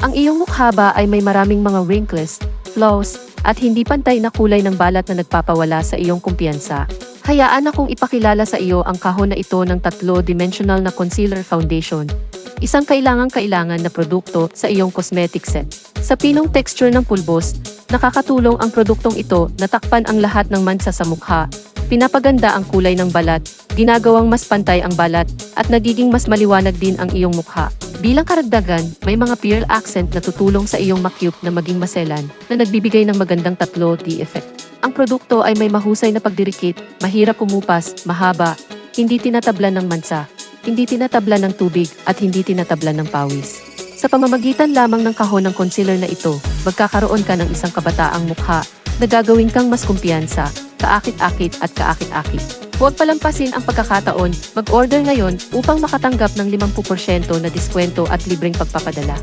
Ang iyong mukha ba ay may maraming mga wrinkles, flaws, at hindi pantay na kulay ng balat na nagpapawala sa iyong kumpiyansa? Hayaan akong ipakilala sa iyo ang kahon na ito ng 3-dimensional na concealer foundation. Isang kailangan-kailangan na produkto sa iyong cosmetic set. Sa pinong texture ng pulbos, nakakatulong ang produktong ito na takpan ang lahat ng mansa sa mukha, pinapaganda ang kulay ng balat, ginagawang mas pantay ang balat, at nagiging mas maliwanag din ang iyong mukha. Bilang karagdagan, may mga pearl accent na tutulong sa iyong makyup na maging maselan na nagbibigay ng magandang 3D effect. Ang produkto ay may mahusay na pagdidikit, mahirap kumupas, mahaba, hindi tinatablan ng mansa, hindi tinatablan ng tubig, at hindi tinatablan ng pawis. Sa pamamagitan lamang ng kahon ng concealer na ito, magkakaroon ka ng isang kabataang mukha na gagawin kang mas kumpiyansa, kaakit-akit at kaakit-akit. Huwag palampasin ang pagkakataon, mag-order ngayon upang makatanggap ng 50% na diskwento at libreng pagpapadala.